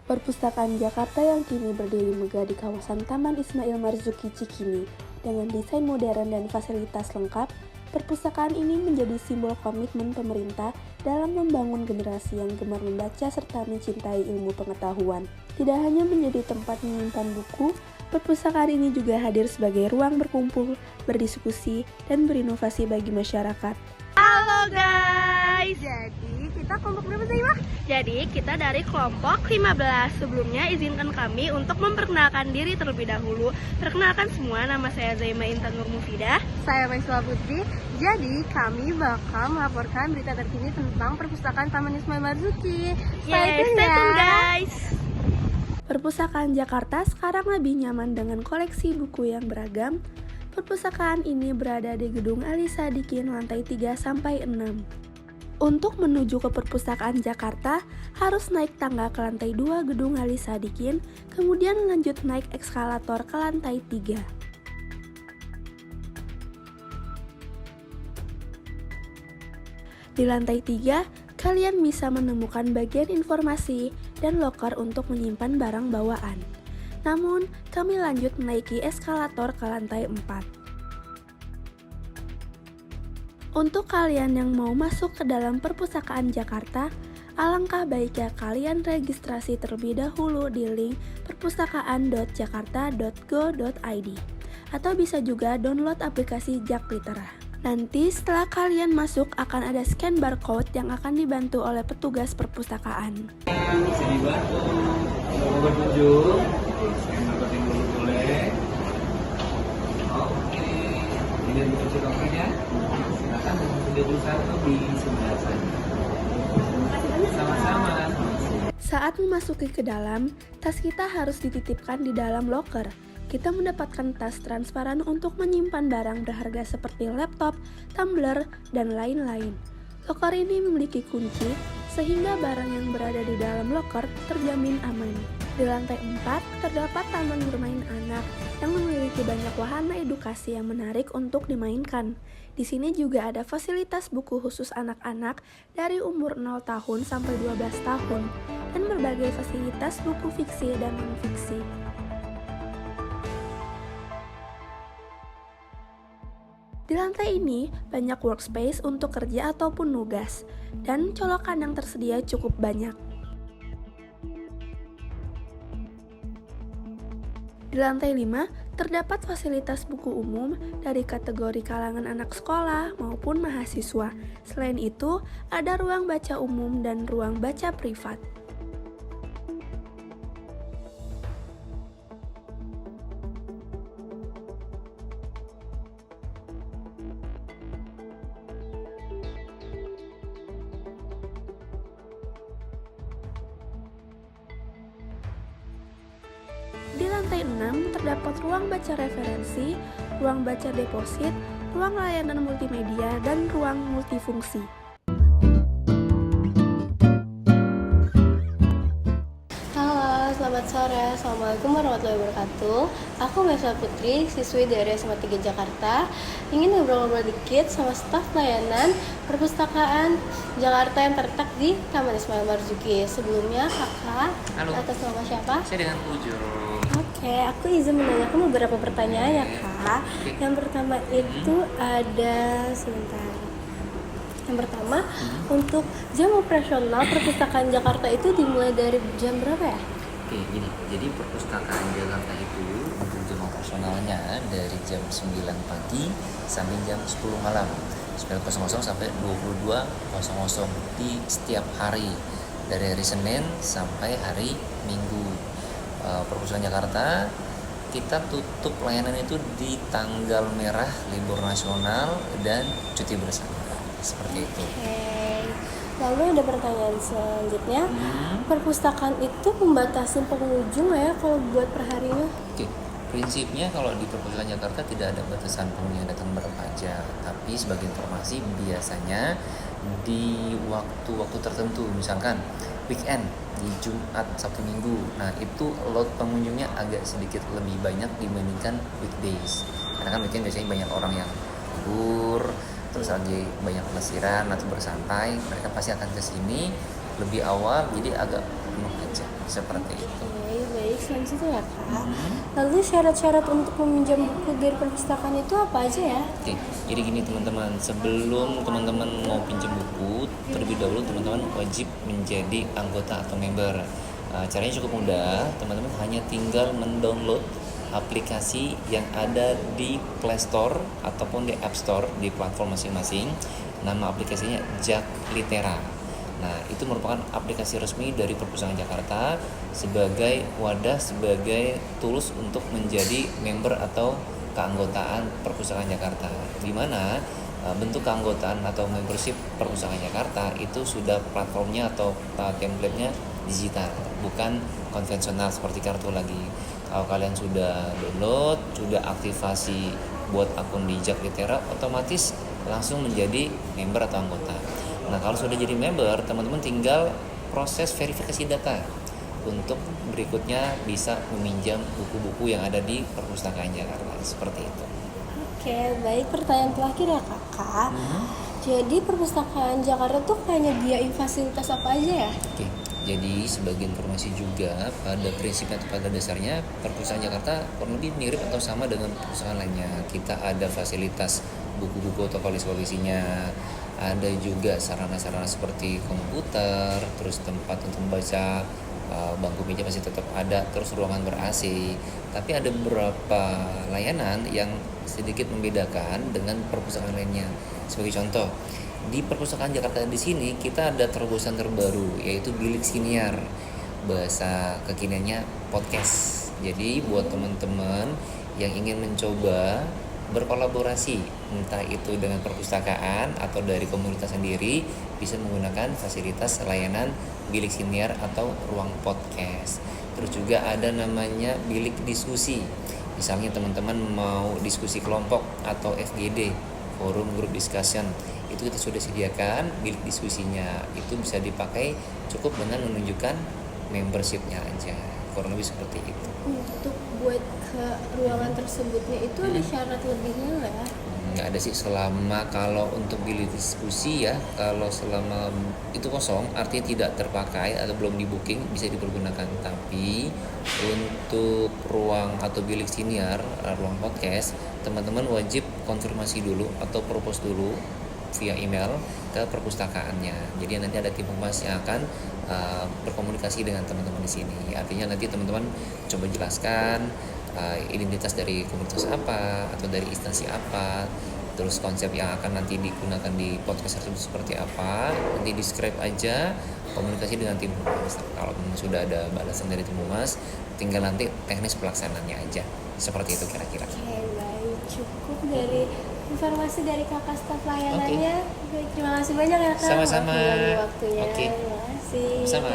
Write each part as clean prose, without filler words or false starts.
Perpustakaan Jakarta yang kini berdiri megah di kawasan Taman Ismail Marzuki Cikini dengan desain modern dan fasilitas lengkap, perpustakaan ini menjadi simbol komitmen pemerintah dalam membangun generasi yang gemar membaca serta mencintai ilmu pengetahuan. Tidak hanya menjadi tempat menyimpan buku, perpustakaan ini juga hadir sebagai ruang berkumpul, berdiskusi, dan berinovasi bagi masyarakat. Halo guys, jadi kita kelompok berapa sih, Wah? Jadi kita dari kelompok 15. Sebelumnya izinkan kami untuk memperkenalkan diri terlebih dahulu. Perkenalkan semua, nama saya Zaima Intan Nur Mufidah. Saya Maiswa Putri. Jadi kami bakal melaporkan berita terkini tentang perpustakaan Taman Ismail Marzuki. Stay tune guys. Perpustakaan Jakarta sekarang lebih nyaman dengan koleksi buku yang beragam. Perpustakaan ini berada di Gedung Ali Sadikin lantai 3-6. Untuk menuju ke Perpustakaan Jakarta, harus naik tangga ke lantai 2 Gedung Ali Sadikin, kemudian lanjut naik eskalator ke lantai 3. Di lantai 3, kalian bisa menemukan bagian informasi dan loker untuk menyimpan barang bawaan. Namun, kami lanjut menaiki eskalator ke lantai 4. Untuk kalian yang mau masuk ke dalam Perpustakaan Jakarta, alangkah baiknya kalian registrasi terlebih dahulu di link perpustakaan.jakarta.go.id atau bisa juga download aplikasi Jak Litera. Nanti setelah kalian masuk akan ada scan barcode yang akan dibantu oleh petugas perpustakaan. Bisa dibantu, mau berkunjung, scan barcode dulu boleh. Oke, ini buku dokumennya. Silakan untuk 31 di sebelah sana. Sama-sama. Saat memasuki ke dalam, tas kita harus dititipkan di dalam loker. Kita mendapatkan tas transparan untuk menyimpan barang berharga seperti laptop, tumbler, dan lain-lain. Loker ini memiliki kunci, sehingga barang yang berada di dalam loker terjamin aman. Di lantai 4, terdapat taman bermain anak yang memiliki banyak wahana edukasi yang menarik untuk dimainkan. Di sini juga ada fasilitas buku khusus anak-anak dari umur 0 tahun sampai 12 tahun, dan berbagai fasilitas buku fiksi dan non-fiksi. Di lantai ini, banyak workspace untuk kerja ataupun nugas, dan colokan yang tersedia cukup banyak. Di lantai 5, terdapat fasilitas buku umum dari kategori kalangan anak sekolah maupun mahasiswa. Selain itu, ada ruang baca umum dan ruang baca privat. Di lantai 6 terdapat ruang baca referensi, ruang baca deposit, ruang layanan multimedia, dan ruang multifungsi. Halo, selamat sore. Assalamualaikum warahmatullahi wabarakatuh. Aku Maiswa Putri, siswi dari SMA 3 Jakarta. Ingin ngobrol-ngobrol dikit sama staf pelayanan perpustakaan Jakarta yang terletak di Taman Ismail Marzuki. Sebelumnya, kakak, Halo. atas nama siapa? Saya dengan Ujung. Oke, aku izin menanyakan beberapa pertanyaan ya, Kak. Yang pertama itu ada sebentar. Yang pertama, untuk jam operasional perpustakaan Jakarta itu dimulai dari jam berapa ya? Oke, gini. Jadi perpustakaan Jakarta itu untuk jam operasionalnya dari jam 9 pagi sampai jam 10 malam. 9.00 sampai 22.00 di setiap hari. Dari hari Senin sampai hari Minggu. Perpustakaan Jakarta kita tutup pelayanan itu di tanggal merah libur nasional dan cuti bersama seperti itu. Oke. Lalu ada pertanyaan selanjutnya, perpustakaan itu membatasi pengunjung ya kalau buat perharinya? Oke, prinsipnya kalau di perpustakaan Jakarta tidak ada batasan pengunjung yang datang berapa aja, tapi sebagai informasi biasanya di waktu-waktu tertentu, misalkan weekend di Jumat, Sabtu, Minggu. Nah, itu load pengunjungnya agak sedikit lebih banyak dibandingkan weekdays. Karena kan weekend biasanya banyak orang yang libur, terus lagi banyak pelesiran atau bersantai. Mereka pasti akan ke sini lebih awal, jadi agak penuh aja seperti itu. Oke, baik, selanjutnya ya Kak. Lalu syarat-syarat untuk meminjam buku dari perpustakaan itu apa aja ya? Oke, jadi gini teman-teman, sebelum teman-teman mau pinjam buku, terlebih dahulu teman-teman wajib menjadi anggota atau member. Caranya cukup mudah, teman-teman hanya tinggal mendownload aplikasi yang ada di Play Store ataupun di App Store di platform masing-masing. Nama aplikasinya Jak Litera. Nah, itu merupakan aplikasi resmi dari Perpustakaan Jakarta sebagai wadah, sebagai tools untuk menjadi member atau keanggotaan Perpustakaan Jakarta. Di mana bentuk keanggotaan atau membership Perpustakaan Jakarta itu sudah platformnya atau template-nya digital, bukan konvensional seperti kartu lagi. Kalau kalian sudah download, sudah aktivasi buat akun di Jak Litera, otomatis langsung menjadi member atau anggota. Nah, kalau sudah jadi member, teman-teman tinggal proses verifikasi data untuk berikutnya bisa meminjam buku-buku yang ada di Perpustakaan Jakarta. Seperti itu. Oke, baik, pertanyaan terakhir ya Kakak. Jadi perpustakaan Jakarta tuh kayak nyediain fasilitas apa aja ya? Oke, jadi sebagai informasi juga pada prinsipnya atau pada dasarnya Perpustakaan Jakarta kurang lebih mirip atau sama dengan perpustakaan lainnya. Kita ada fasilitas buku-buku atau koleksi-koleksinya, ada juga sarana-sarana seperti komputer, terus tempat untuk membaca, bangku meja masih tetap ada, terus ruangan ber-AC. Tapi ada beberapa layanan yang sedikit membedakan dengan perpustakaan lainnya. Sebagai contoh, di Perpustakaan Jakarta di sini kita ada terobosan terbaru, yaitu bilik siniar. Bahasa kekiniannya podcast. Jadi buat teman-teman yang ingin mencoba berkolaborasi, entah itu dengan perpustakaan atau dari komunitas sendiri, bisa menggunakan fasilitas layanan bilik siniar atau ruang podcast. Terus juga ada namanya bilik diskusi. Misalnya teman-teman mau diskusi kelompok atau FGD, forum group discussion, itu kita sudah sediakan bilik diskusinya. Itu bisa dipakai cukup dengan menunjukkan membershipnya aja, kurang lebih seperti itu. Untuk buat ke ruangan tersebutnya itu ada syarat lebihnya nggak ya? Nggak ada sih, selama kalau untuk bilik diskusi ya, kalau selama itu kosong artinya tidak terpakai atau belum di booking bisa dipergunakan. Tapi untuk ruang atau bilik siniar, ruang podcast, teman-teman wajib konfirmasi dulu atau propose dulu via email ke perpustakaannya. Jadi nanti ada tim humas yang akan berkomunikasi dengan teman-teman di sini. Artinya nanti teman-teman coba jelaskan identitas dari komunitas apa atau dari instansi apa, terus konsep yang akan nanti digunakan di podcast tersebut seperti apa. Nanti describe aja, komunikasi dengan tim humas. Kalau sudah ada balasan dari tim humas, tinggal nanti teknis pelaksanaannya aja. Seperti itu kira-kira. Oke, baik, cukup dari informasi dari kakak staf layanannya. Baik, terima kasih banyak ya Kak. Sama-sama. Waktunya. Oke. Terima kasih. Sama.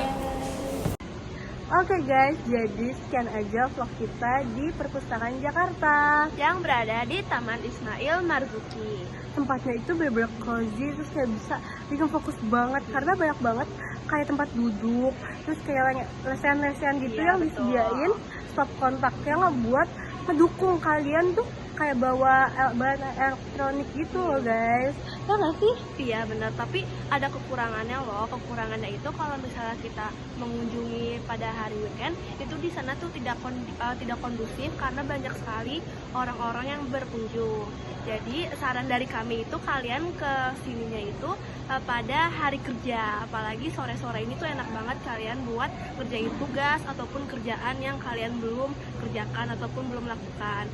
Oke guys, jadi sekian aja vlog kita di Perpustakaan Jakarta yang berada di Taman Ismail Marzuki. Tempatnya itu bener-bener cozy, terus kayak bisa bikin fokus banget karena banyak banget kayak tempat duduk, terus kayak lesehan-lesehan gitu yang disediain, stop kontaknya ngebuat ngedukung kalian tuh kayak bawa bahan elektronik gitu loh guys. Ya nggak sih? Iya benar, tapi ada kekurangannya loh. Kekurangannya itu kalau misalnya kita mengunjungi pada hari weekend, itu di sana tuh tidak kondusif karena banyak sekali orang-orang yang berkunjung. Jadi saran dari kami itu kalian ke sininya itu pada hari kerja, apalagi sore-sore ini tuh enak banget kalian buat kerjain tugas ataupun kerjaan yang kalian belum kerjakan ataupun belum lakukan.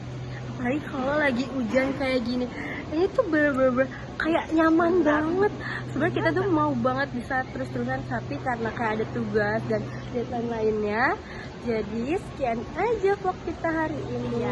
Apalagi kalau lagi hujan kayak gini, ini tuh bener-bener kayak nyaman banget. Sebenarnya kita tuh mau banget bisa terus-terusan, tapi karena kayak ada tugas dan deadline lainnya. Jadi sekian aja vlog kita hari ini.